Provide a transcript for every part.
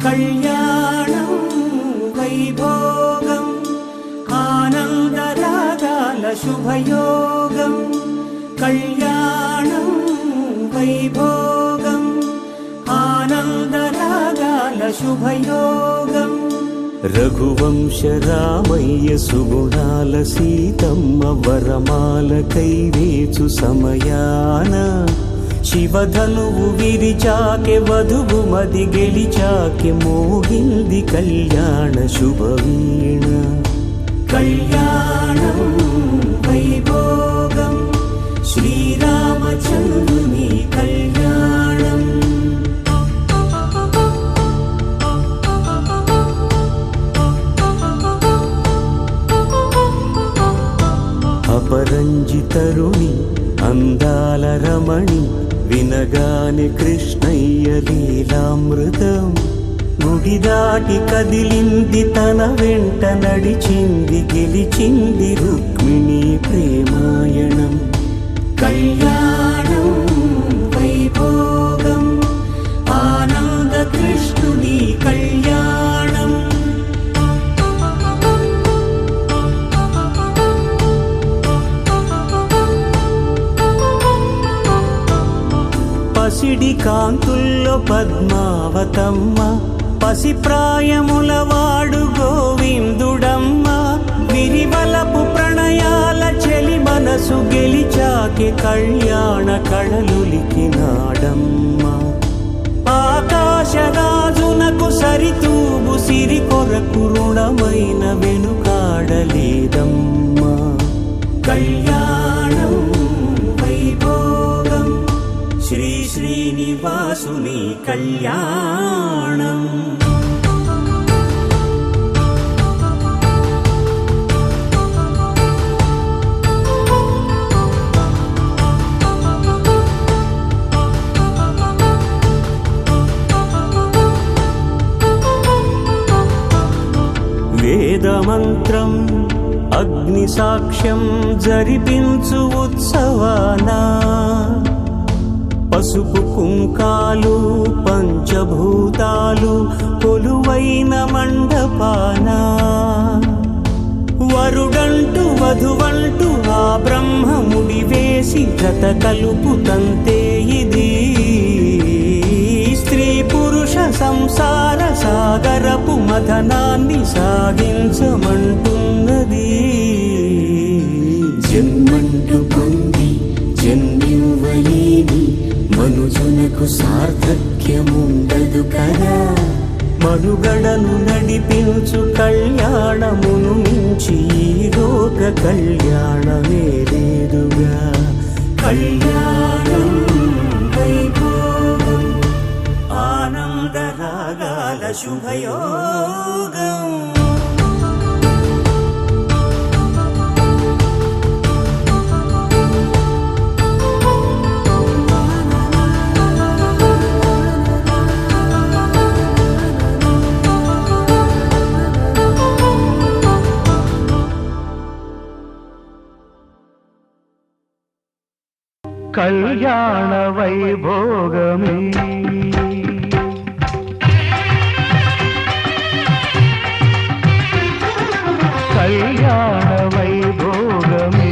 కళ్యాణం వైభోగం ఆనందరాగాల శుభయోగం కళ్యాణం వైభోగం ఆనందరాగాల శుభయోగం రఘువంశ రామయ్య సుగుణాల సీతమ్మ వరమాల కైవేచు సమయాన శివధనువు విరిచాకె వధువు మది గెలిచాకె మోగింది కళ్యాణ శుభవీణ కళ్యాణం వైభోగం శ్రీరామచంద్రుని కళ్యాణం అపరంజితరుణి అందాల రమణి వినగానే కృష్ణయ్య లీలామృతం గుడి దాటి కదిలింది తన వెంట నడిచింది గెలిచింది రుక్మిణి ప్రేమాయణం కళ్యాణం వైభోగం ఆనంద కృష్ణుని కళ్యాణం పసిడి కాంతుల్లో పద్మావతమ్మ పసిప్రాయముల వాడు గోవిందుడమ్మ విరివలపు ప్రణయాల చెలి మనసు గెలిచాకే కళ్యాణ కళలులికినాడమ్మ ఆకాశరాజునకు సరితూబు సిరి కొరకు రుణమైన వెనుకాడలేదమ్మా కళ్యాణం వైభోగం శ్రీ శ్రీనివాసుని కళ్యాణం వేదమంత్రం అగ్ని సాక్ష్యం జరిపించు ఉత్సవానా పసుపు కుంకాలు పంచభూతాలు కొలువైన మండపాన వరుడంటూ వధువంటూ ఆ బ్రహ్మముడి వేసి జత కలుపుతంతే ఇది స్త్రీ పురుష సంసార సాగరపు మథనాన్ని సాగించమంటున్నది జన్మంటూ పొంది జన్మివ్వలేని మనుజునకు సార్థక్యముండదు కదా మనుగడను నడిపించు కళ్యాణమును మించి ఈ లోక కళ్యాణమే లేదుగా కళ్యాణం వైభోగం ఆనందరాగాల శుభయోగం కళ్యాణ వైభోగమే కళ్యాణ వైభోగమే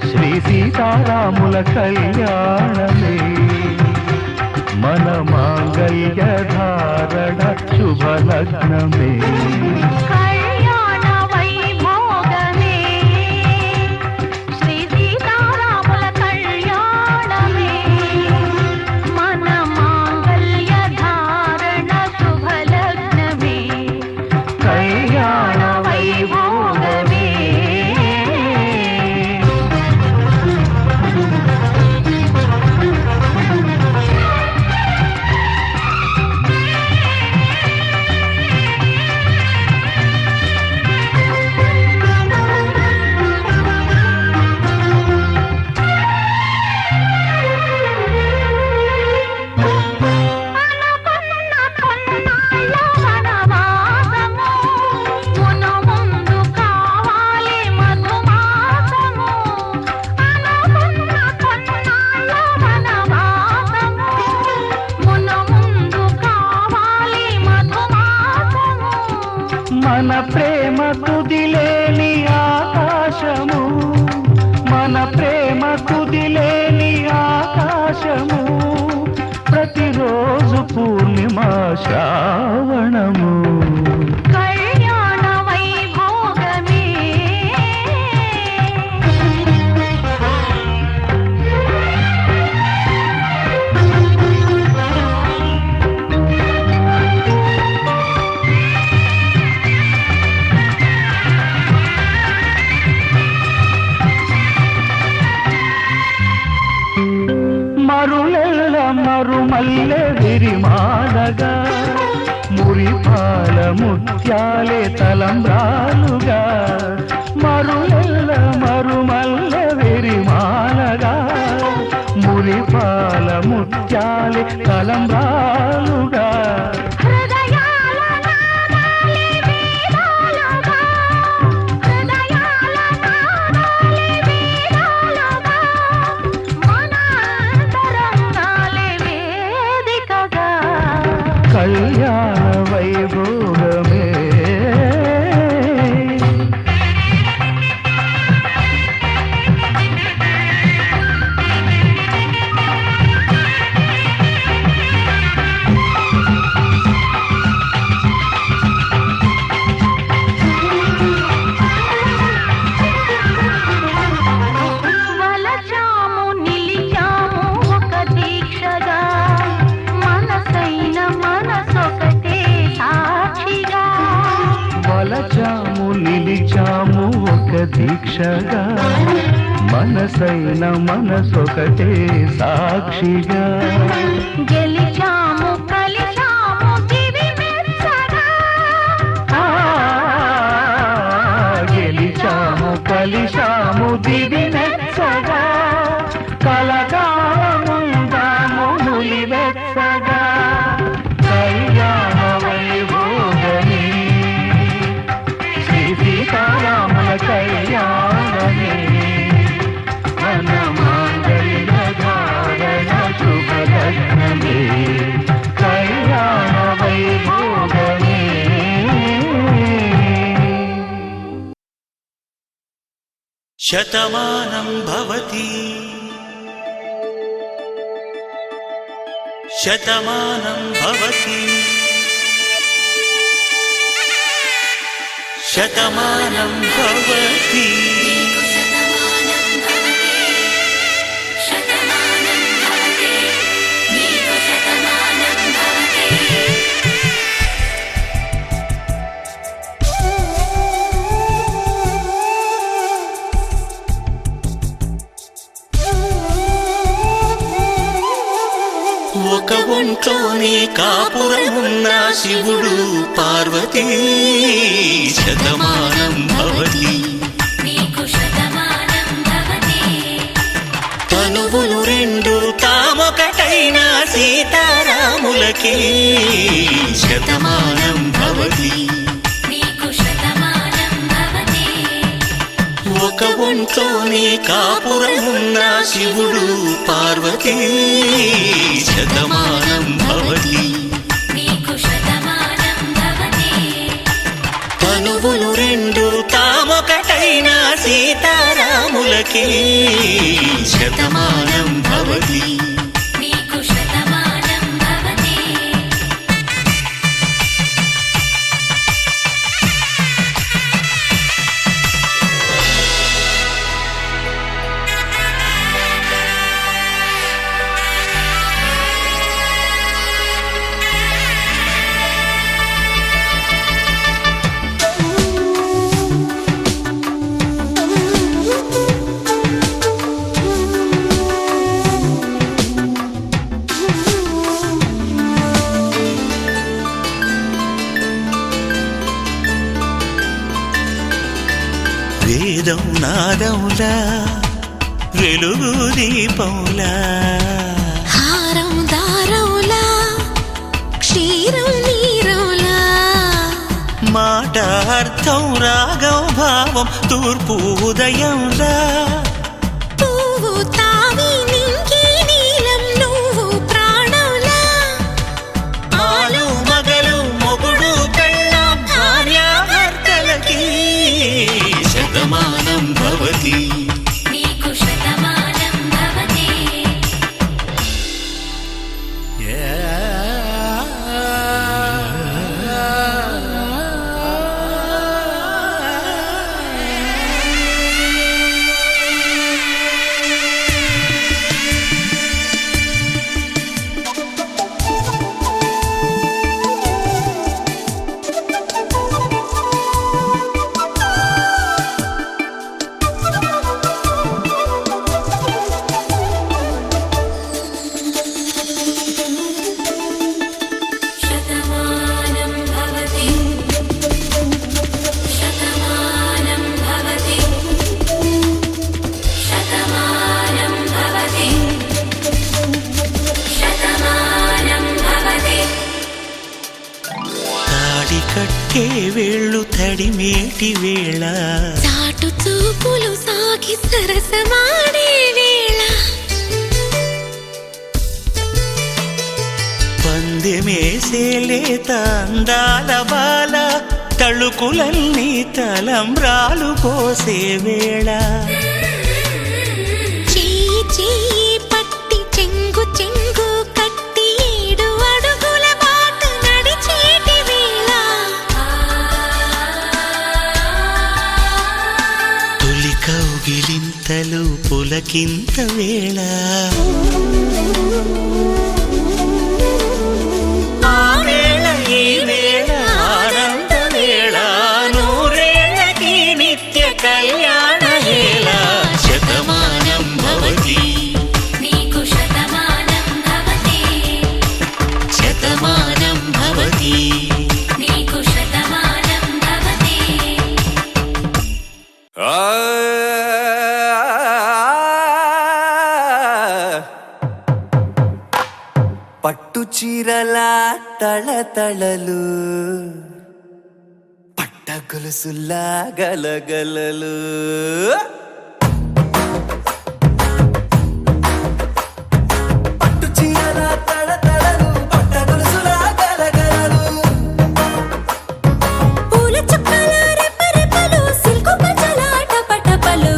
శ్రీ సీతారాముల కళ్యాణమే మన మాంగళ్య ధారణ శుభలగ్నమే ప్రేమ తుదిలేని ఆకాశము, మన ప్రేమ తుదిలేని ఆకాశము, ప్రతిరోజు పూర్ణిమ శ్రావణము. కళ్యాణ వైభోగమే మరులెల్ల మరుమల్లె విరిమాలగా, మురిపాల ముత్యాలే తలంబ్రాలుగా. మరులెల్ల మరుమల్లె విరిమాలగా, మురిపాల ముత్యాలే తలంబ్రాలుగా. హృదయాల నాదాలే వేదాలుగా, హృదయాల నాదాలే వేదాలుగా, మన అంతరంగాలే వేదికగా. కళ్యాణ వైభోగమే వలచాము నిలిచాము ఒక దీక్షగా, మనసైన మనసొకటే సాక్షిగా. వలచాము నిలిచాము ఒక దీక్షగా, మనసైన మనసొకటే సాక్షిగా. గెలిచాము కలిచాము దివి మెచ్చగా, ఆ, గెలిచాము కలిశాము దివి మెచ్చగా, కలకాలముందాము నులివెచ్చగా. కళ్యాణ వైభోగమే శ్రీ సీతారాముల కళ్యాణమే, మన మాంగళ్య ధారణ శుభలగ్నమే. కళ్యాణ వైభోగమే. శతమానం భవతి శతమానం భవతి శతమానం భవతి. ఒక ఒంట్లోనే కాపురమున్న శివుడు పార్వతీ, శతమానం భవతి. తనువులు రెండు తామొకటైన సీతారాములకి శతమానం భవతి. ఒక ఒంట్లోనే కాపురమున్న శివుడు పార్వతీ, శతమానం భవతి. తనువులు రెండు తామొకటైన సీతారాములకి శతమానం భవతి. వేదం నాదములా, వెలుగు దీపములా, హారం దారములా, క్షీరం నీరములా, మాట అర్థం రాగం భావం తూర్పు ఉదయంలా, పువ్వు తావి నింగి నీలం నువ్వు ప్రాణంలా, ఆలు మగలు మొగుడు పెళ్ళాం భార్యాభర్త తాకే వేళ్ళు తడిమేటి వేళ చాటు చూపులు సాగి సరసమాడే వేళ పందెమేసేలేత అందాల బాల తళుకులన్నీ తలంబ్రాలు పోసే వేళ చెయ్యి చెయ్యి పట్టి చెంగు చెంగు కట్టి 7 అడుగుల బాట నడిచేటి వేళ తొలి కౌగిలింతలు పులకింత వేళ ఆ వేళ ఈ వేళ ఆనంద వేళ నూరేళ్ళకి నిత్య కళ్యాణ వేళ శతమానం భవతి నీకు శతమానం భవతి శతమానం భవతి నీకు శతమానం భవతి పట్టు చీరల తళతళలు పట్ట గొలుసులా గలగలలు పట్టు చీరల తళతళలు పట్ట గొలుసులా గలగలలు పూల చుక్కల రెప్పరెప్పలు సిల్కు పచ్చల టపటపలు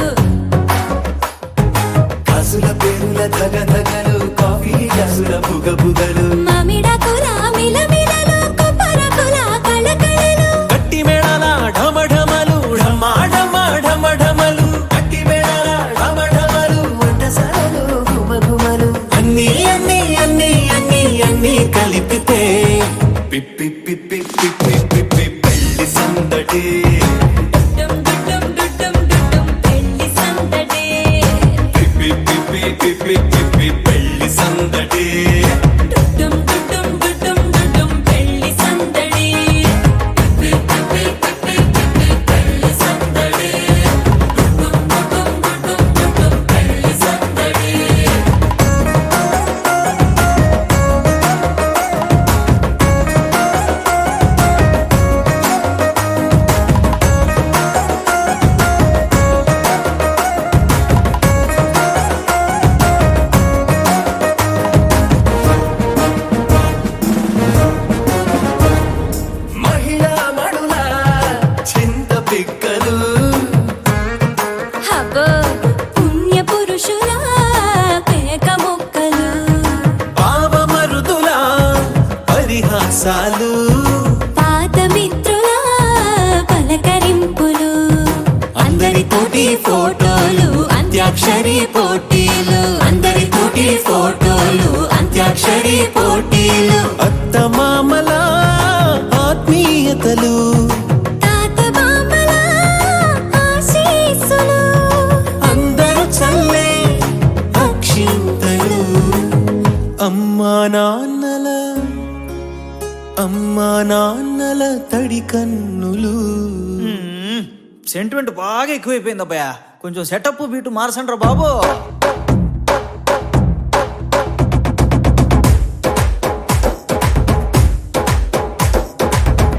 కాసుల పేరుల ధగధగలు కాఫీ గ్లాసుల బుగబుగలు మామిడాకుల మిలమిలలు కొబ్బరకుల కళకళలు గట్టి మేళాల ఢమఢమలు ఢమాఢమఢమఢమలు గట్టి మేళాల ఢమఢమలు వంటసాలలు గుమగుమలు అన్నీ అన్నీ అన్నీ అన్నీ అన్నీ కలిపితే పిప్పి పిప్పి పిప్పి పిప్పి పెళ్లి సందడి డుమ్ డుమ్ డుమ్ డుమ్ పెళ్లి సందడి పిప్పి పిప్పి పిప్పి పిప్పి పెళ్లి సందడి డుమ్ డుమ్ డుమ్ డుమ్ పెళ్లి సందడి పెళ్లి సందడి డుమ్ డుమ్ పెళ్లి సందడి మహిళా మడుల చింత పిక్కలు హబో పుణ్య పురుషుల కేక మొక్కలు పావమరుదుల పరిహాసాలు పాత మిత్రుల పలకరింపులు అందరితోటి ఫోటోలు అంత్యాక్షరి పోటీలు అందరితోటి ఫోటోలు అంత్యాక్షరి పోటీలు అత్తమామల ఆత్మీయతలు తాత బామ్మల ఆశీస్సులు అందరూ చల్లే అక్షింతలు అమ్మా నాన్నల తడి కన్నులు సెంటిమెంట్ బాగా ఎక్కువైపోయింది అబ్బాయ కొంచెం సెటప్ బీటు మార్చండ్రా బాబు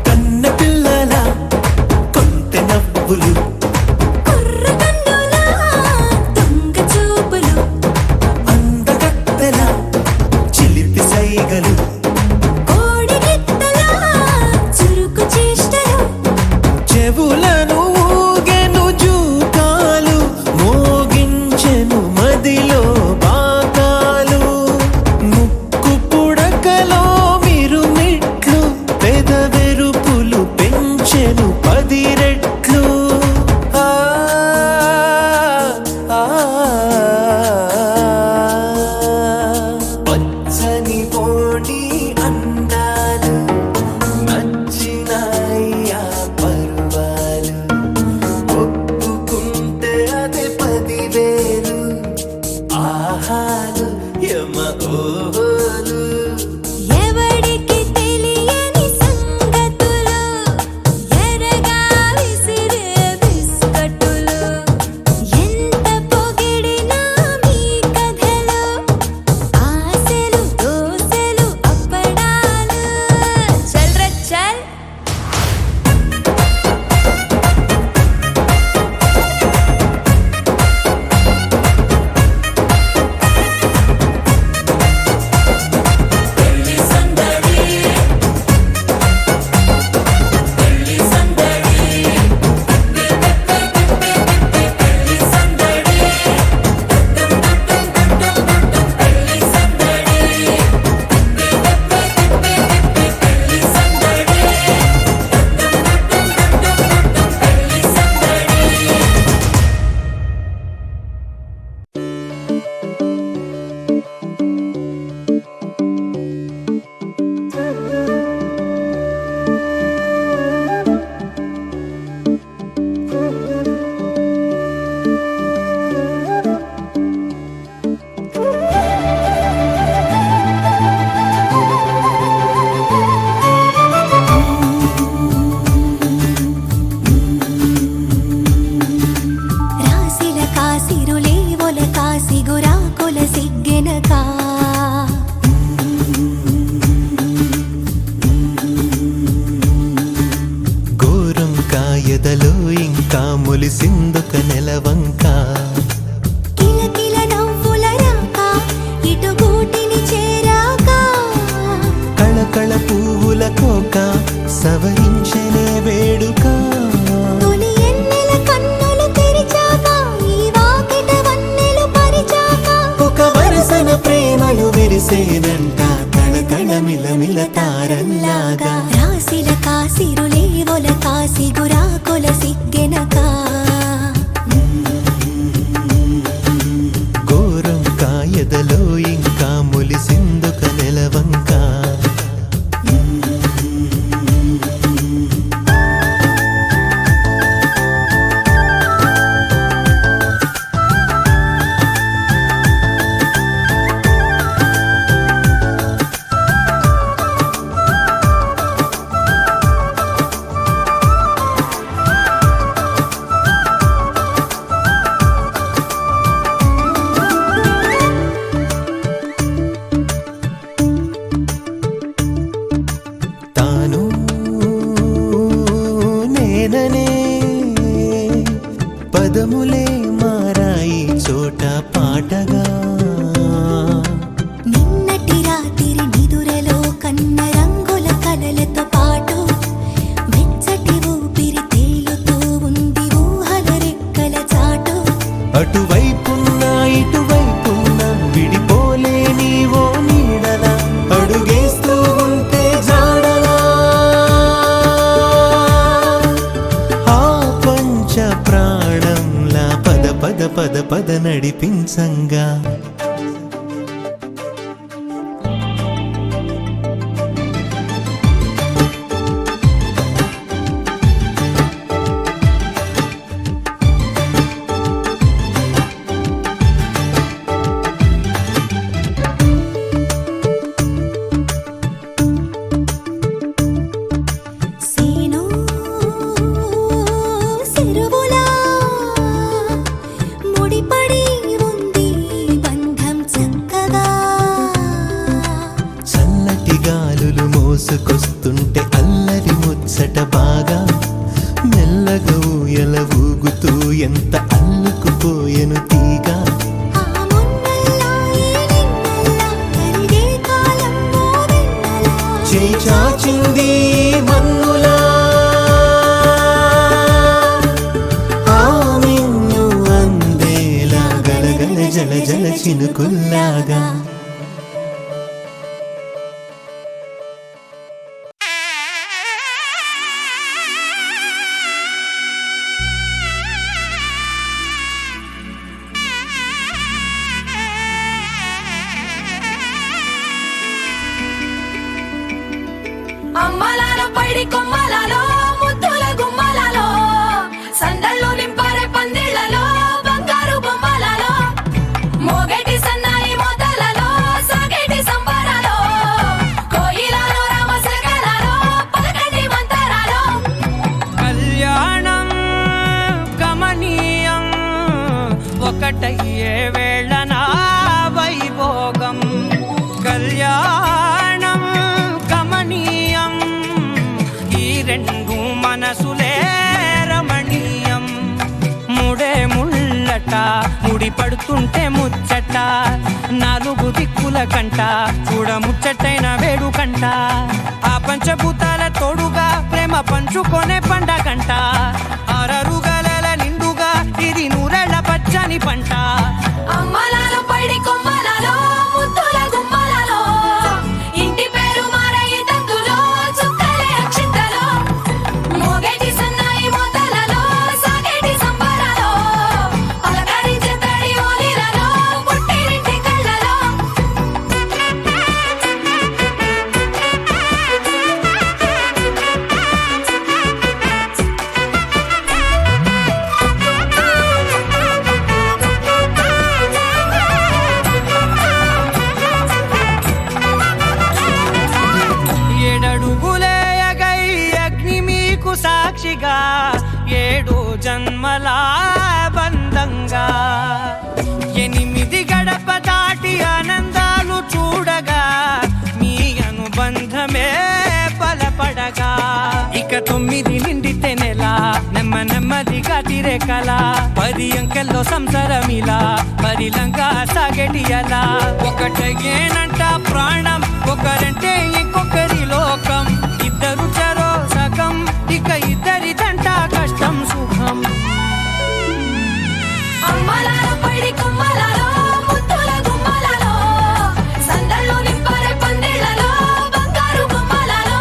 కన్న పిల్లల కొంటె నవ్వులు కుర్ర కన్నుల దొంగ చూపులు అందగత్తెల చిలిపి సైగలు కోడి గిత్తల చురుకు చేష్టలు చెవులను ఊగెను జూకాలు మోగించెను మదిలో బాకాలు ముక్కు పుడకలో మిరుమిట్లు పెదవెరుపులు పెంచెను 10 రెట్లు ఆ, ఆ, పచ్చని మొలిసిందొక నెలవంక కిలకిల నవ్వుల రాక ఇటు గూటిని చేరాక కళకళ పువ్వుల కోక సవరించనే వేడుక తొలి ఎన్నెల కన్నులు తెరిచాక ఈ వాకిట వన్నెలు పరిచాక ఒక వరసన ప్రేమలు విరిసేనంట కళకళ మిలమిల తారల్లాగా రాసిల కాసిరులేవొల కాసిగురాకుల సిగ్గెనక ఘోరం కాయదలో ఇంకా మొలిసిందొక నెలవంక తాను నేననే పదములే మారాయి చోట పాటగా నిన్నటి రాత్రి నిదురలో కన్న రంగుల కలలతో పాటు వెచ్చటి ఊపిరి తేలుతూ ఉంది ఊహల రెక్కల చాటు అటువైపున్నా ఇటువైపున్నా విడిపోలే నీవో నీడలా అడుగేస్తూ ఉంటే జాడలా ఆ పంచ ప్రాణంలా పద పద పద పద నడిపించంగా సేను సెరువులా ముడిపడి ఉంది బంధం చక్కగా చల్లటి గాలులు మోసుకొస్తుంటే అల్లరి ముచ్చట బాగా మెల్లగా ఊయల ఊగుతూ ఎంత అల్లుకుపోయెను తీగా ఆ మున్నల్లా ఈ నిన్నల్లా కరిగే కాలం మోవెన్నెలా చేయి చాచింది మన్నులా ఆ మిన్ను అందేలా గలగల జల జల చినుకుల్లాగా అమ్మలాలో పైడి కొమ్మలలో ముద్దుల గుమ్మలలో సందళ్ళు నింపరే పందిళ్లలో బంగారు బొమ్మలలో మోగేటి సన్నాయి మోతలలో సాగేటి సంబరాలో కోయిలలో రామశకలలో పలకండి మంతరాలో కళ్యాణం గమనీయం ఒకటయ్యే వేళ నా వైభోగం కళ్యాణం గమనీయం ఈ రెండు మనసులే రమణీయం ముడే ముళ్ళట ముడి పడుతుంటే ముచ్చట నాలుగు దిక్కుల కంట చూడ ముచ్చటైన వేడుకంట ఆ పంచభూతాల తోడుగా ప్రేమ పంచుకొనే పండగంట అరరుగలల నిండుగా ఇది నూరెళ్ళ పచ్చని పంట అమ్మలాలో పైడి కొమ్మలలో ముద్దుల గుమ్మలలో ఇంటి పేరు మారయి తందులో చుక్కలే అక్షింతలో మోగేటి సన్నాయి మోతలలో సాగేటి సంబరాలో పలకరించే తడి ఓలిలలో పుట్టినింటి కళ్ళలో ఏడడుగులేయగై అగ్ని మీకు సాక్షిగా ఏడు జన్మల బంధంగా ఎనిమిది గడప దాటి ఆనందాలు చూడగా మీ అనుబంధమే బలపడగా ఇక 9 నిండితే నెల నెమ్మదిగా తిరే రేఖల 10 అంకెల్లో సంసారమిలా పరిలంగా సాగేటియలా ఒకటేనంట ప్రాణం ఒకరంటే ఇంకొకరి లోకం ఇద్దరు చరో సగం ఇక ఇద్దరి దంట కష్టం సుఖం అమ్మలాలో పడి కొమ్మలాలో ముద్దుల గుమ్మలాలో సందళ్ళు నింపరే పందిళ్ళలో బంగారు గుమ్మలాలో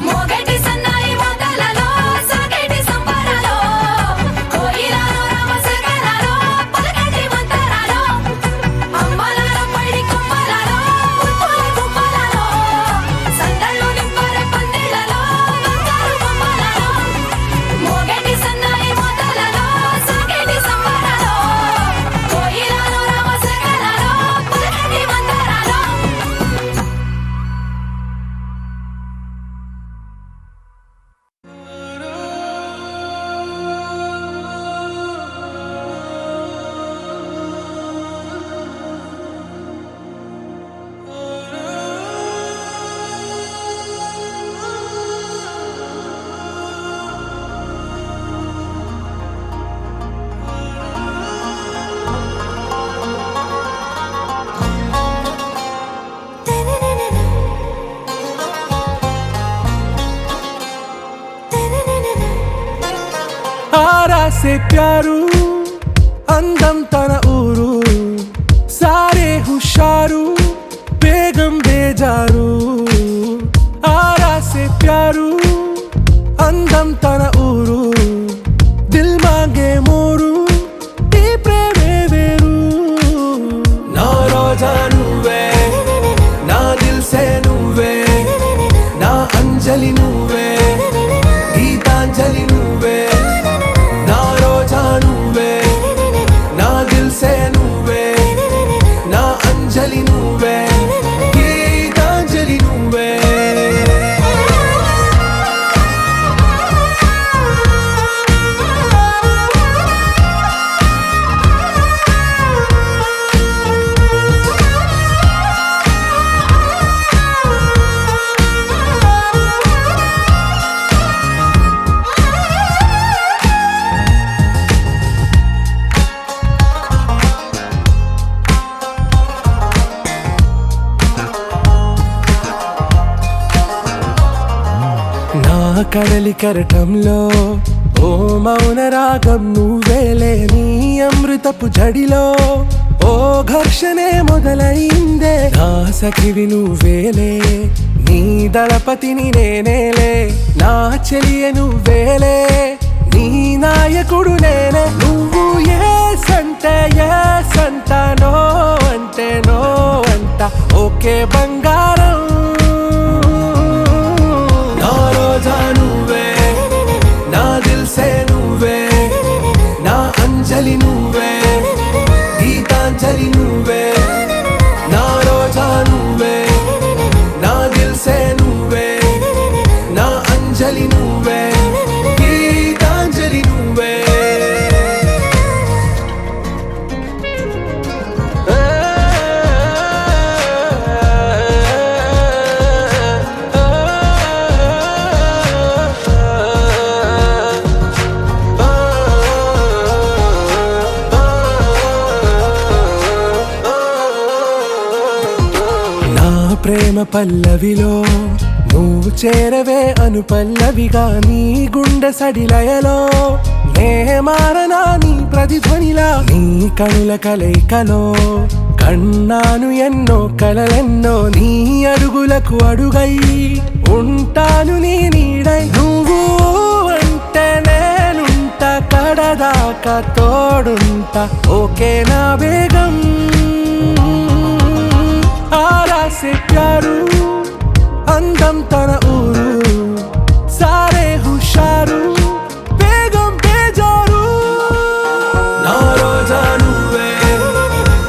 మోగేటి సన్నాయి మోతలలో సాగేటి సంబరాలో కోయిలాలో రామశకలాలో పలకటి మంతరాలో అమ్మలాలో పడి కొమ్మలాలో ముద్దుల గుమ్మలాలో సందళ్ళు నింపరే పందిళ్ళలో బంగారు గుమ్మలాలో మోగేటి సన్నాయి మోతలలో సాగేటి సంబరాలో కోయిలాలో రామశకలాలో పలకటి మంతరాలో आरा से प्यारू అందం తన ఊరు సారే హుషారు బేగం బేజారు ఆరా సే ప్యారు అందం తన ఊరు దిల్ మాంగే మోరు ఈ ప్రేమే వేరు నా రోజా నువ్వే నా దిల్ సే నువ్వే నా అంజలి నువ్వే గీతాంజలి నువ్వే నా రోజా నువ్వే నా దిల్ సే నువ్వే నా అంజలి నువ్వే గీతాంజలి నువ్వే నా కడలి కరటంలో ఓ మౌన రాగం నువ్వేలే నీ అమృతపు జడిలో ఓ ఘర్షణే మొదలైందే నా సఖివి నువ్వేలే నీ దళపతిని నేనేలే నా చెలియ నువ్వేలే నీ నాయకుడు నేనే నువ్వు ఏ సంట నో అంటే నో అంట ఓకే బంగారం నా రోజా నువ్వే నా దిల్ సే నువ్వే నా అంజలి నువ్వే గీతాంజలి నువ్వే నా రోజా నువ్వే నా దిల్ సే నువ్వే నా అంజలి నువ్వే గీతాంజలి నువ్వే నా ప్రేమ పల్లవిలో నువ్వు చేరవే అను పల్లవిగా నీ గుండె సడిలయలో నే మారనా నీ ప్రతిధ్వనిలా నీ కనుల కలయికలో కన్నాను ఎన్నో కలలెన్నో నీ అడుగులకు అడుగై ఉంటాను నీ నీడై నువ్వు అంటే నేనుంట కడదాకా తోడుంట ఓకే నా బేగం ఆరా సే ప్యారు అందం తన ఊరు సారే హుషారు బేగం బేజారు నా రోజా నువ్వే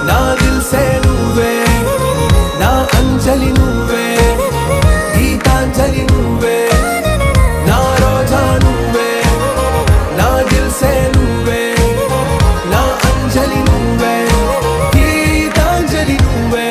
నా దిల్ సే నువ్వే నా అంజలి నువ్వే గీతాంజలి నువ్వే నా రోజా నువ్వే నా దిల్ సే నువ్వే నా అంజలి నువ్వే గీతాంజలి నువ్వే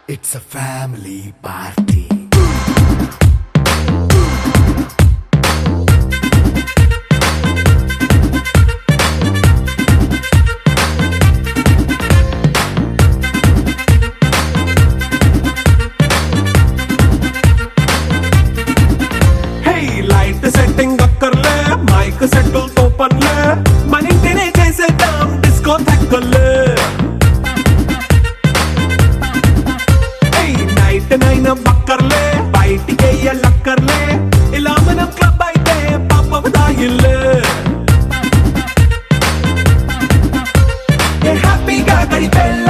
It's a family party. Hey, light setting అక్కర్లే మైక్ సెట్టుల్ తో పనులే మన ఇంటినే చేసేద్దాం డిస్కో థక్కర్లే నైట్ బక్కర్లే బయటికి లక్కర్లే ఇలా మనం క్లబ్ అయితే పాప దాయిల్లే హ్యాపీగా గడిపెళ్ళ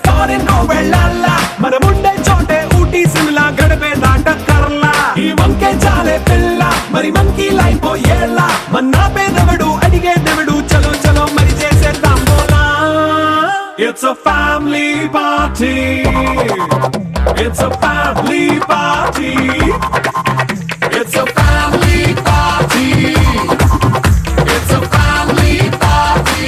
ఫారెన్ వెళ్ళాలా మనం ఉండే చోటే ఊటీ సిమ్లా గడిపే దాటక్కర్లా ఈ వంకే చాలే పిల్ల మరి మంకీ లైఫ్ ఏళ్ళ మన్నా పేదవడు అడిగేదెవడు చలో చలో మరి చేసేద్దాం బోలా It's a family party. It's a family party. It's a family party. It's a family party.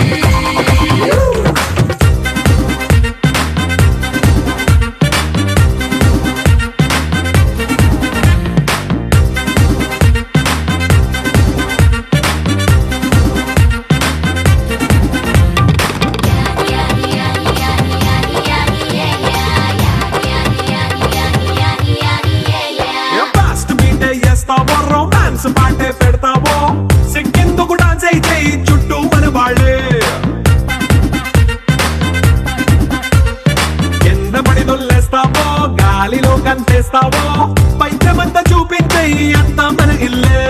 Romance పాటే పెడతావో సిక్కిందుకు డాన్స్ అయితే చుట్టూ మన వాళ్ళే కింద పడి దొల్లేస్తావో గాలిలో కంటేస్తావో పైచమంతా చూపించే అంతా మన ఇల్లే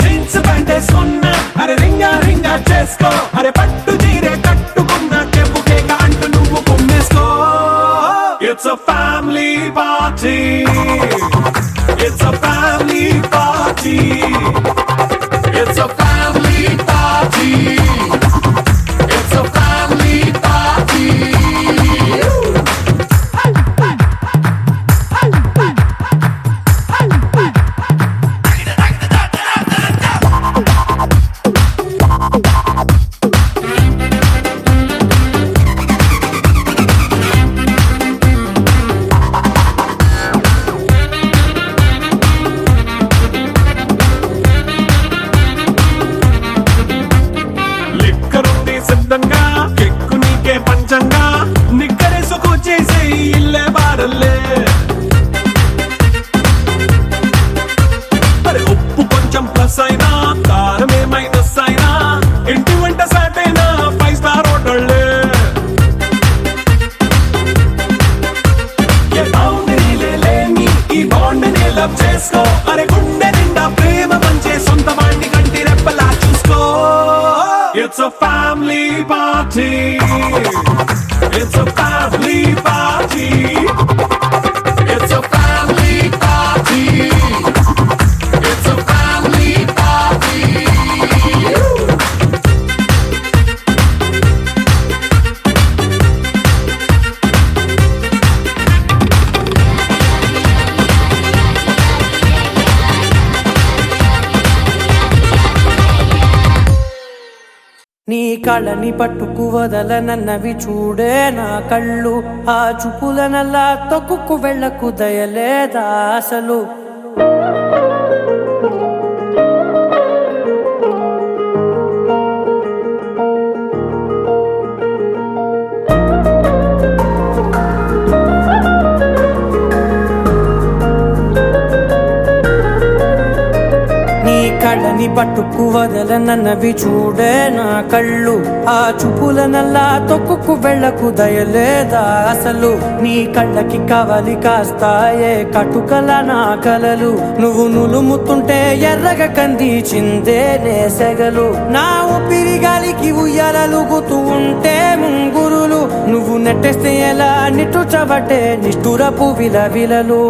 జీన్స్ ప్యాంట్ వేసుకున్నా అరే రింగా రింగా చేసుకో అరే పట్టు చీరే కట్టుకున్న చెప్పు కేక అంటూ నువ్వు కొమ్మేసుకో It's a family party. It's a family party. It's a family party. It's a family party. సిద్ధంగా కెక్కు నీకే పంచంగా నిక్కరేసుకు చేసే ఇల్లే బారల్లే అరే ఉప్పు కొంచెం ప్లస్ అయినా కారమే మైనస్ అయినా ఇంటి వంట సాటైనా 5 స్టార్ హోటళ్ళే ఏ బౌండరీలే లేని ఈ బాండ్ని లవ్ చేసుకో అరే గుండె నిండా ప్రేమ పంచే సొంత వాణ్ణి కంటి రెప్పలా చూసుకో It's a family party. It's a family party. It's a family party. It's a family party. నీ కళ్ళని పట్టుకు వదలనన్నవి చూడే నా కళ్ళు ఆ చూపులనల్లా తొక్కుకు వెళ్ళకు దయలేదా అసలు కళ్ళని పట్టుకు వదలనన్నవి చూడే నా కళ్ళు ఆ చూపులనల్లా తొక్కుకు వెళ్ళకు దయలేదా అసలు నీ కళ్ళకి కవలి కాస్తాయే కటుకల నా కలలు నువ్వు నులుముతుంటే ఎర్రగ కందిచిందే నేసెగలు నా ఊపిరి గాలికి ఉయ్యాలలుగుతూ ఉంటే ముంగురులు నువ్వు నెట్టేస్తే ఎలా నిట్టుచబట్టే నిష్ఠురపు విలవిలలు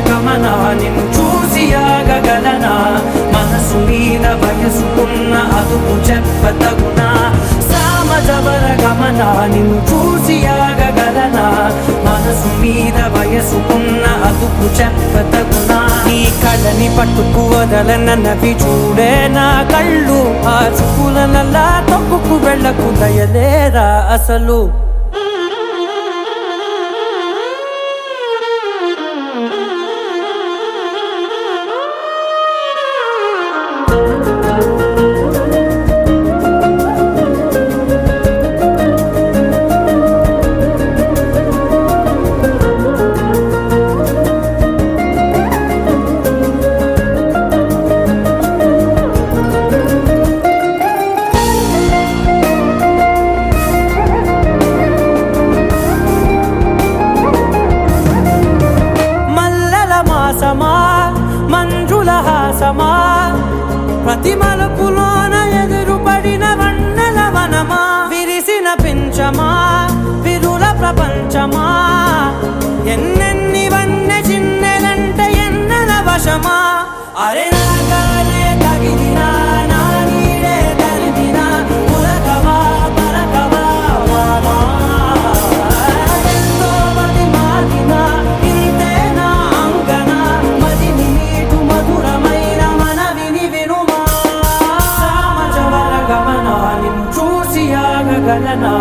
గమన నిన్ను చూసి ఆగగలనా మనసు మీద వయసుకున్న అదుపు చెప్పతగునా సామజవర గమన నిన్ను చూసి ఆగగలనా మనసు మీద వయసుకున్న అదుపు అదుపు చెప్పతగునా నీ కళ్ళని పట్టుకు వదలనవి చూడే నా కళ్ళు ఆ చూపులనల్లా తప్పుకు వెళ్ళకు దయలేరా అసలు మంజుల హాసమా ప్రతి మలుపులోన ఎదురుపడిన వన్నెల వనమా విరిసిన పించమా విరుల ప్రపంచమా ఎన్నెన్ని వన్నె చిన్నెలంటే ఎన్నెల వశమా అరే నాగానే తగిలినా నా నీడే తరిమినా పులకవా పలకవా వామా ఎంతో మతి మాటినా ఇంతే నా అంగన మదిని నీటు మధురమైన మనవిని వినుమా సామజవర గమన నిన్ను చూసి ఆగగలనా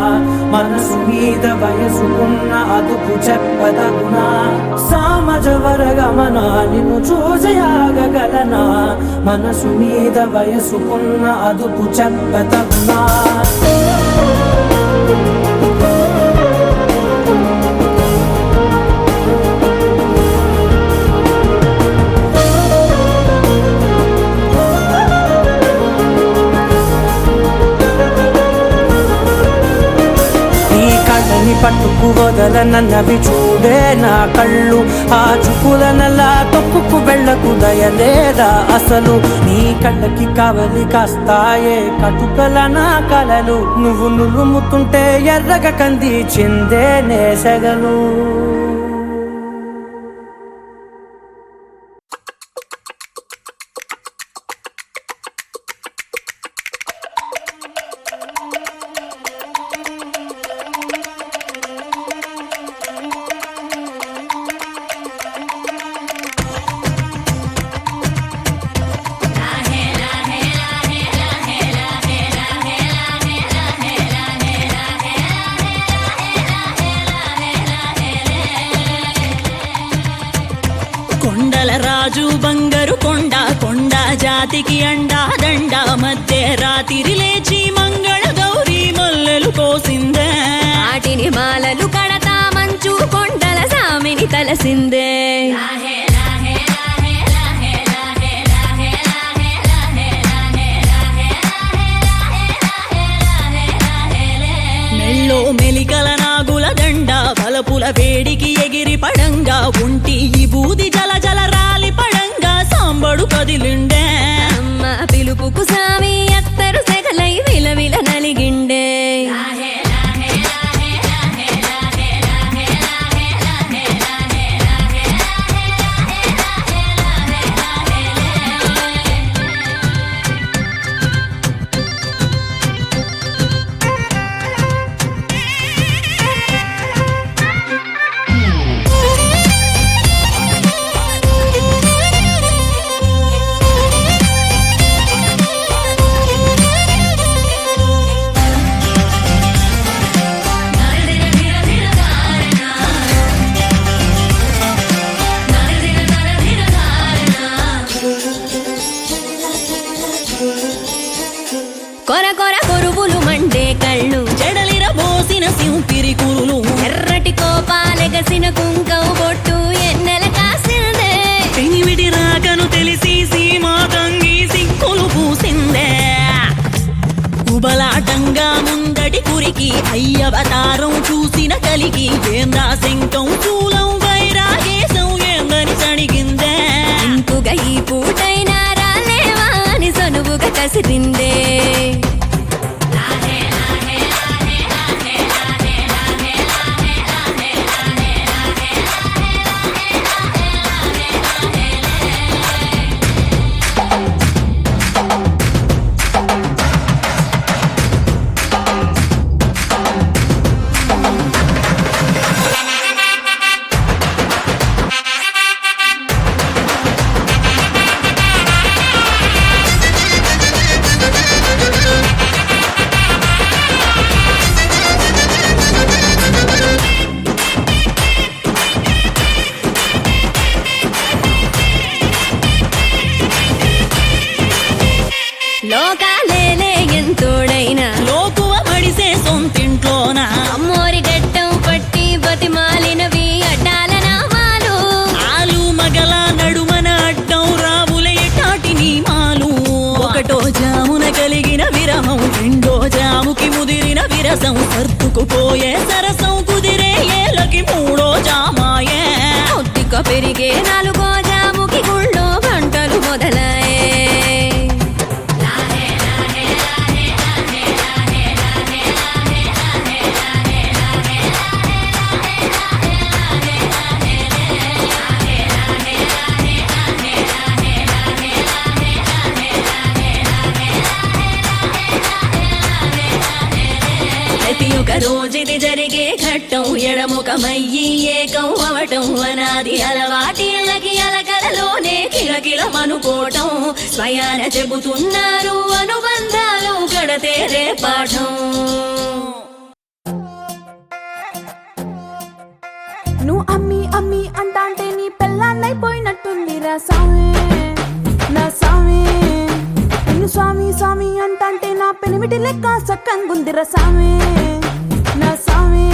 మనసు మీద వయసుకున్న అదుపు చెప్పదగునా సామజవర గమన నిన్ను చూసి ఆగగలనా మనసు మీద వయసుకున్న అదుపు చెప్పదగునా పట్టుకు వదలనన్నవి చూడే నా కళ్ళు ఆ చుకులనలా తొక్కుకు వెళ్ళకు దయలేదా అసలు నీ కళ్ళకి కావలి కాస్తాయే కటుకల నా కలలు నువ్వు నులుముతుంటే ఎర్రగ కంది చిందే నేసగలు రాజు బంగారు కొండ కొండ జాతికి అండా దండ మధ్య రాత్రి లేచి మంగళ గౌరీ మల్లెలు కోసిందే వాటిని మాలలు కడతా మంచు కొండల సామిని తలసిందే మెల్లో మెలికల నాగుల దండ బలపుల వేడికి ఎగిరి పడంగా ఉంటి ఈ బూది జల జల రాలి పడంగా సాంబడు కదిలిండే అమ్మ పిలుపుకు సామి అత్తరు సెగలై విలవిల నలిగిండే కొర కొర కొరువులు మండే కళ్ళు జడలిర బోసిన సింపిరి కురులు ఎర్రటి కోపాలెగసిన కుంకవు బొట్టు ఎన్నెల కాసిందే పెనిమిటి రాకను తెలిసి సీమా తంగి సిక్కులు పూసిందే ఉబలాటంగా ముందటి కురికి అయ్యవతారం చూసిన కలిగి ఏందా శంకం చూలం వైరాగేశం ఏందని సడిగిందే ఇంకుగా ఈ పూటైనా రాలేవా అని సనువుగా కసిరిందే నీరసం సర్దుకుపోయే సరసం కుదిరే ఏలకి మూడో జామాయే ఒత్తిక పెరిగే నాలుగో జాముకి గుళ్ళో గంటలు మొదలయ్యే ప్రతి ఒక రోజుది జరిగే ఘట్టం ఎడముఖమయ్యి ఏకం అవటం అనాది అలవాటిళ్ళకి అలకలలోనే కిలకిలమనుకోవటం స్వయాన చెబుతున్నారు అనుబంధాలు గడతేరే పాఠం నువ్వు అమ్మి అమ్మి అంటాంటే నీ పెళ్ళాన్నైపోయినట్టుంది రా సామి నా సామి నిన్ను స్వామి స్వామి అంటాంటే నా పెనిమిటి లెక్క సక్కంగుందిరా సామి నా సామి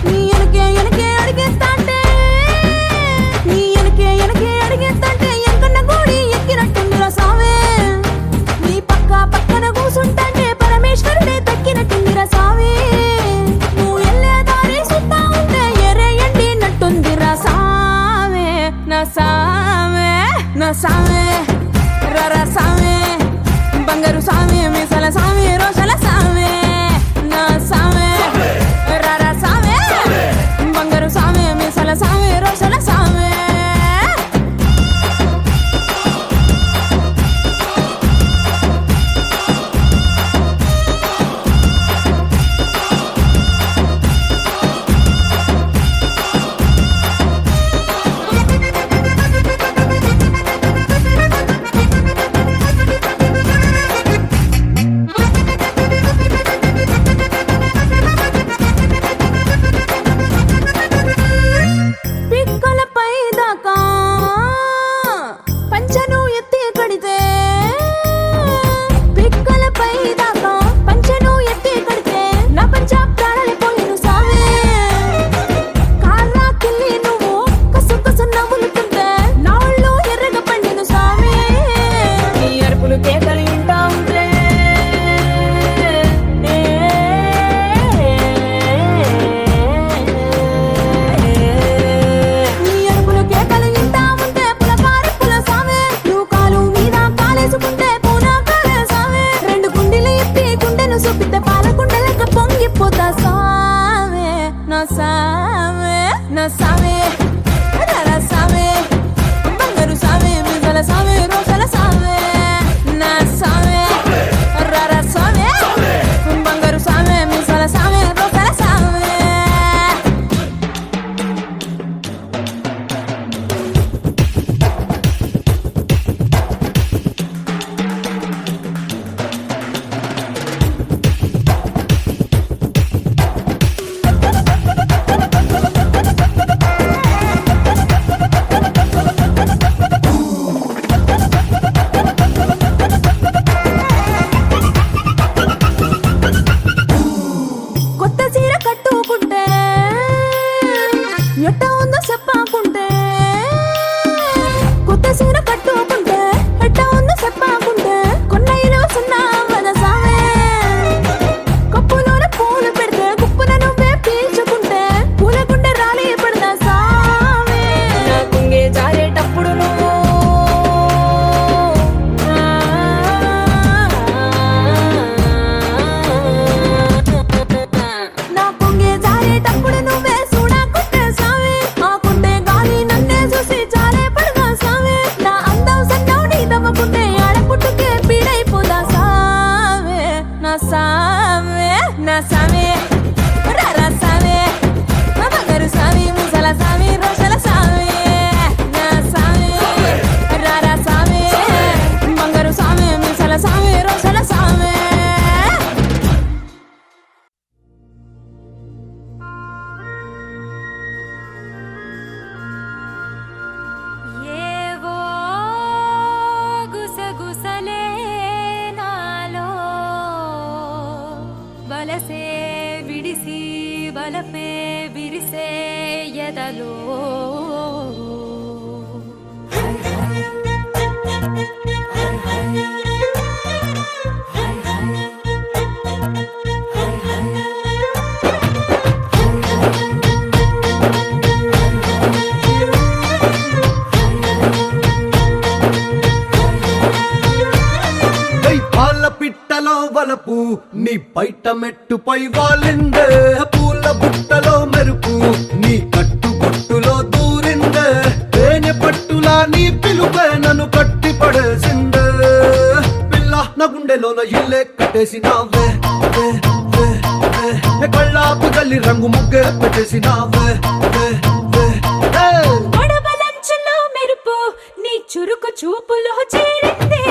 నీ ఎనకే అడిగేస్తాంటే నీ ఎనకే అడిగేస్తాంటే ఎంకన్న గోడి ఎక్కినట్టుందిరా సామి నీ పక్కన కూసుంటాంటే పరమేశ్వరుడే దక్కినట్టుందిరా సామి నువ్వు వెళ్ళే దారి సుత్తా ఉంటే ఎర్రయ్యండినట్టుందిరా సామి నా సామి నా సామి రర సామి బంగారు సామి మీసల సామి రోషల సామి నా సామి రర సామి బంగారు సామి మీసల సామి రోషల సామి పిక్కలపై దాకా పంచను ఎత్తి కడితే పిక్కలపై దాకా పంచను ఎత్తి కడితే నా పంచ ప్రాణాలు పోయిను సామే కాళ్ళ కిల్లి నువ్వు కసు నవ్వులుతుంటే నా ఒళ్ళు ఎర్రగా పండిను సామే నీ అరుపులు కేకలు వింటా ఉంటే నీ అరుపులు కేకలు వింటా ఉంటే పులకారి పుల సామే నువ్వు కాలు మీద కాలేసుకుంటే పూనా కాలే సామే రెండు గుండెలు ఇప్పి గుండెను చూపితే పాల గుండెలక పొంగిపోతా సామే నా సామే నా సామే రర సామే బంగారు సామే మిగల సామే రోషల సామే నా సామే రర సామే బంగారు సామే మిగల సామే రోషల సామే కొత్త చీర కట్టుకుంటే ఎట్ట ఉందో చెప్పకుంటే కొత్త చీర కట్టుకుంటే ఎట్ట ఉందో చెప్పకుంటే కొన్నైలో సున్నా వద సామే కప్పులోన పూలు పెడితే కుప్పున నువ్వే పీల్చుకుంటే పూల గుండె రాలి పడదా సామే నా కుంగే జారేటప్పుడు నువ్వు నా కుంగే జారేటప్పుడు నువ్వే చూడకుంటే సామి ఆకుంటే గాలి నన్నే చూసి చాలే పడదా సామి నా అందం సన్నం నీ దవ్వకుంటే ఆడపుట్టుకే పీడైపోదా సామి నా సామి నా సామి రర సామి బంగారు సామి ముసల సామి రోషల సామి నా సామి రర సామి బంగారు సామి ముసల సామి రోషల సామి ఏవో గుసగుసలే నాలో వలసే విడిసి బలపే విరిసే ఎదలో హై హై నీ పైట మెట్టుపై వాలిందే పూల బుట్టలో మెరుపు నీ కట్టు బొట్టులో దూరిందే తేనె పట్టులా నీ పిలుపే నన్ను కట్టి పడేసిందే పిల్ల నా గుండెలోన ఇల్లే కట్టేసినావే కళ్ళాపు గల్లి రంగు ముగ్గే పెట్టేసినావే గొడవలంచులో మెరుపు నీ చురుకు చూపులో చేరిందే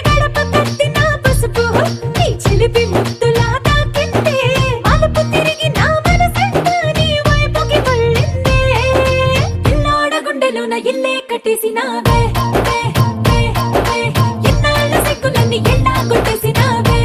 గడప కట్టిన పసుపు నీ చిలిపి ముద్దులా తాకిందే మలుపు తిరిగి నా మనసంతా నీ వైపుకి మళ్ళిందే పిల్లోడ గుండెలోన ఇల్లే కట్టేసినావే ఎన్నాళ్ళ సిగ్గులన్నీ ఎల్లా కొట్టేసినావే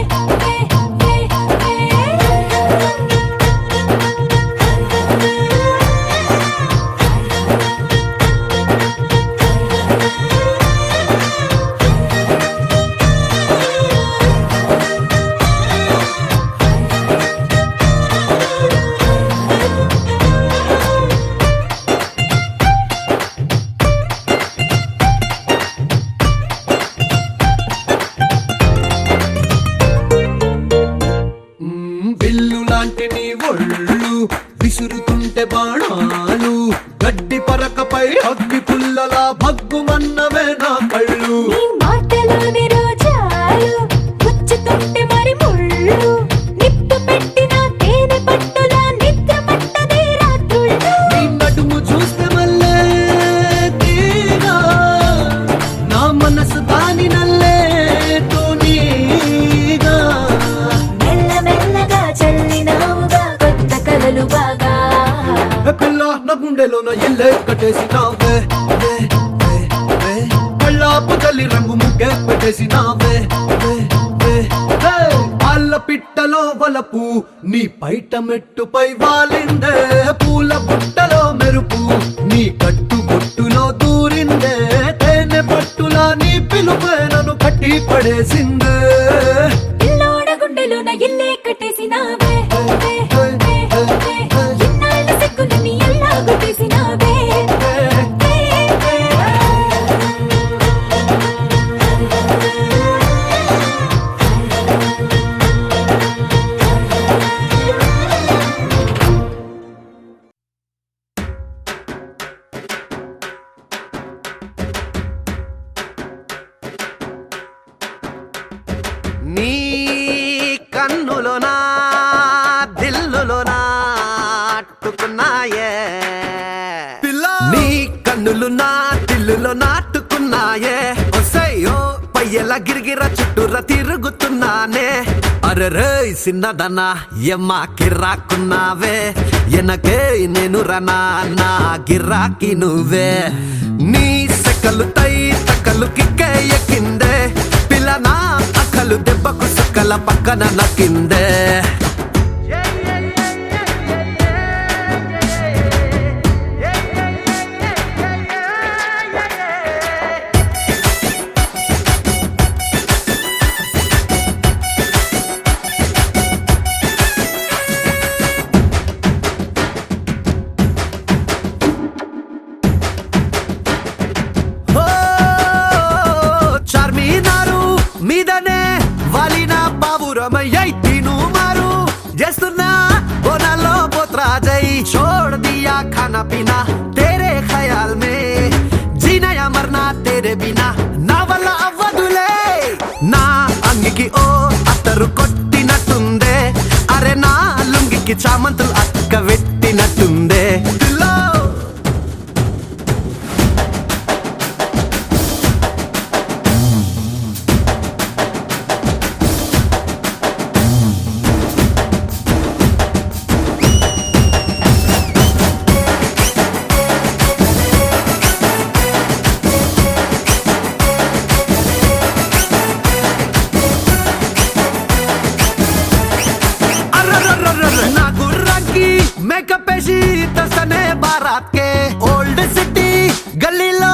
బిల్లు లాంటి నీ ఒళ్ళు విసురుతుంటే బాణాలు గడ్డి పరకపై అగ్గి పుల్లలా భగ్గుమన్నవే నా కళ్ళు నీ మాటలోని రోజాలు గుచ్చుతుంటే మరి ముళ్ళు నిప్పు పెట్టిన తేనె పట్టులా నిద్ర పట్టదే రాత్రుళ్ళు నీ నడుము చూస్తే మళ్ళీ తీరా నా మనసు దాని నల్లే తోనీగా మెల్లమెల్లగా చల్లినావుగా కొత్త కలలు బాగా పిల్ల నా గుండెలోన ఇల్లే కట్టేసినావే కళ్ళాపు తల్లి రంగు ముగ్గే పెట్టేసినావే పాల పిట్టలో వలపు నీ పైట మెట్టుపై వాలిందే పూల బుట్టలో మెరుపు నీ కట్టు బొట్టులో దూరిందే తేనె పట్టులా నీ పిలుపే నన్ను కట్టి పడేసిందే పిల్లోడ గుండెలోన ఇల్లే కట్టేసినావే ఎన్నాళ్ళ సిగ్గులని ఎల్లా కొట్టేసినావే నీ కన్నులోనా దిల్లులోనా అట్టుకున్నాయే నీ కన్నులు నా దిల్లులో నాటుకున్నాయే ఒసయ్యో పయ్యల గిరిగిర చుట్టూర తిరుగుతున్నానే అరెరే సిన్నదనా ఎమ్మా కిర్రాకున్నావే ఎనకే నేను రనా నా గిర్రాకి నువ్వే నీ సెకలు తై తకలు కిక్కే ఎక్కిందే పిల్లనా అక్కలు దెబ్బకు సక్కల పక్కన నక్కిందే మీదనే వాలిన బాబురమయ్యై తిను మారు చేస్తున్నా బోనాల్లో పోత్రా జై छोड़ दिया खाना पीना तेरे ख्याल में जीना या मरना तेरे बिना నా వల్ల అవ్వదులే నా అంగికి ఓ అత్తరు కొట్టినట్టుందే అరే నా లుంగికి చామంతులు అక్క పెట్టినట్టుందే నా గుర్రాకి మేకప్ వేసి తెస్తనే బారాత్ కే ఓల్డ్ సిటీ గల్లీలో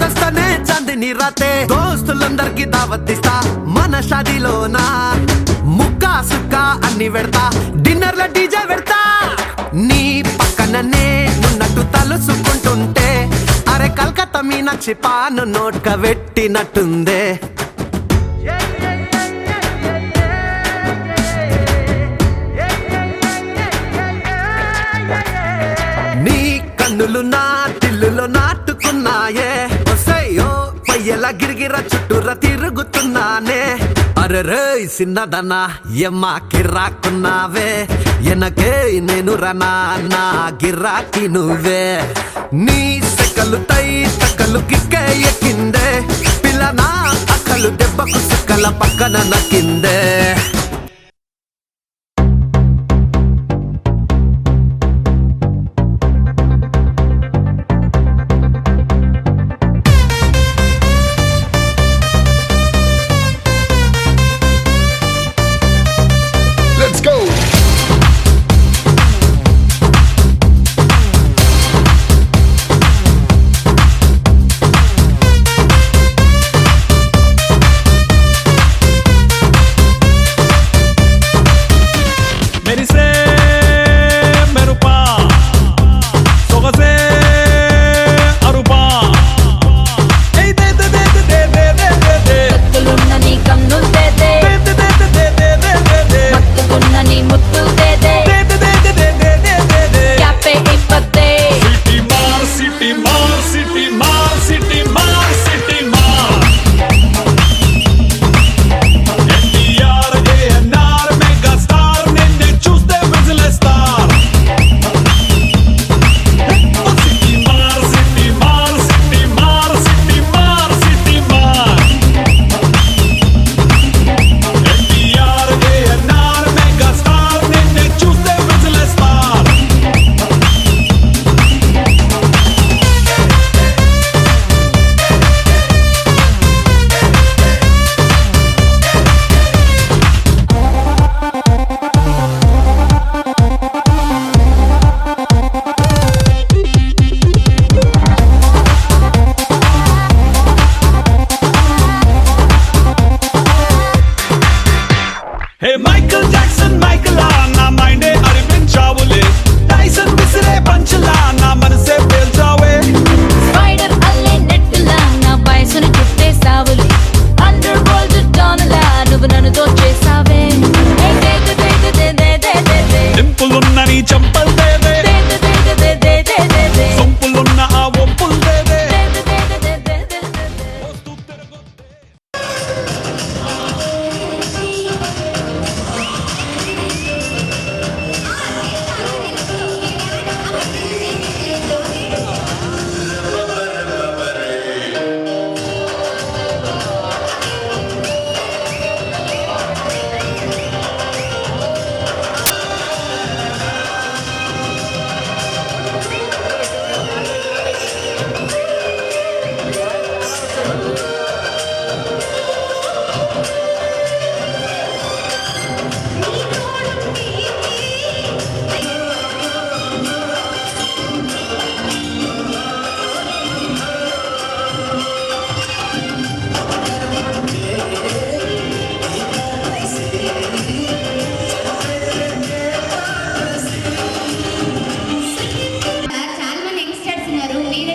తెస్తనే చాందిని రాతే దోస్తులందరికి దావత్ ఇస్తా మన షాదీలోనా ముక్కా సుక్కా అన్ని పెడతా డిన్నర్ల డీజే పెడతా నీ పక్కననే నున్నట్టు తలుసుకుంటుంటే అరే కల్కత్తా మీనాక్షి పాను నోట్క పెట్టినట్టుందే ఒళ్ళులో నాటుకున్నాయే ఒసయ్యో పయ్యలా గిరిగిర చుట్టూరా తిరుగుతున్నానే అరే సిన్నదనా ఎమ్మా కిర్రాకున్నావే ఎనకే నేను రనా నా గిరాకి నువ్వే నీ సెకలు తై తక్కలు కిక్కే ఎక్కిందే పిల్లనా అక్కలు దెబ్బకు సక్కల పక్కన నక్కిందే చాలా మంది యంగ్స్టర్స్ ఉన్నారు. మీరు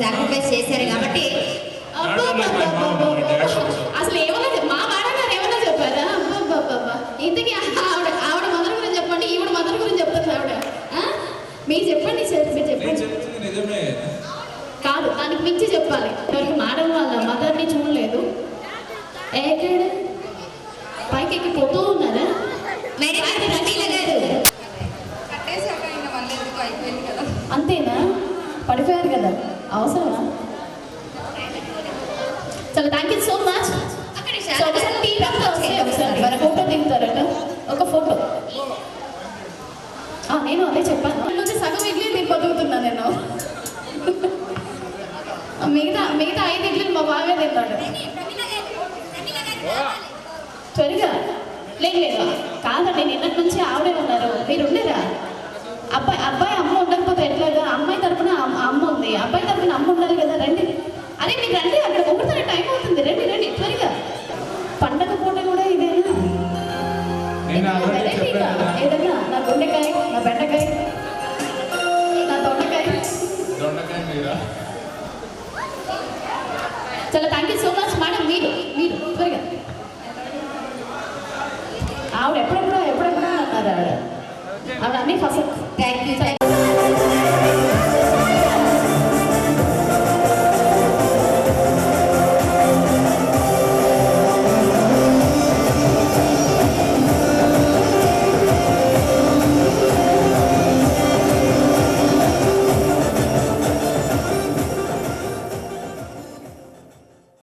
సాక్రిఫైస్ చేశారు కాబట్టి అసలు ఏమన్నా మా వాడగారు ఏమన్నా చెప్పారా? ఇంతకీ ఆవిడ మదర్ గురించి చెప్పండి, ఈవిడ మదర్ గురించి చెప్తారు ఆవిడ. మీరు చెప్పండి సార్, మీరు చెప్పండి. దానికి మించి చెప్పాలి. ఎవరికి మేడం వాళ్ళ మదర్ని చూడలేదు. ఎక్కడ పైకి ఎక్కి పోతూ ఉన్నారా? అంతేనా? పడిపోయారు కదా, అవసరమా? చాలా థ్యాంక్ యూ సో మచ్. ఒకసారి టీవీ అంతా వస్తే ఒకసారి మన ఫోటో దిగుతారట, ఒక ఫోటో. నేను అదే చెప్పాను, నుంచి సగం ఇడ్లీ నేను బతుకుతున్నా. నేను మిగతా 5 ఇడ్లీలు మా బాగా తిన్నాడు. త్వరగా లేదు కాదండి, నిన్నటి నుంచి ఆవిడే ఉన్నారు, మీరు ఉండేరా? అబ్బాయి అమ్మ ఉండకపోతే ఎట్లాగా? అమ్మాయి తరపున అమ్మ ఉంది, అబ్బాయి తరపున అమ్మ ఉండాలి కదా. రండి, అరే మీరు రండి, అక్కడ ఒకసారి టైం అవుతుంది. రండి త్వరగా. పండగ పూట కూడా ఇదేనా? ఏదన్నా నా గుండెకాయ, నా బెండకాయ, నా దొండకాయ. చాలా thank you so much madam. మీరు త్వరగా. ఆవిడ ఎప్పుడెప్పుడో అన్నారు. ఆవిడ అన్నీ ఫస్ట్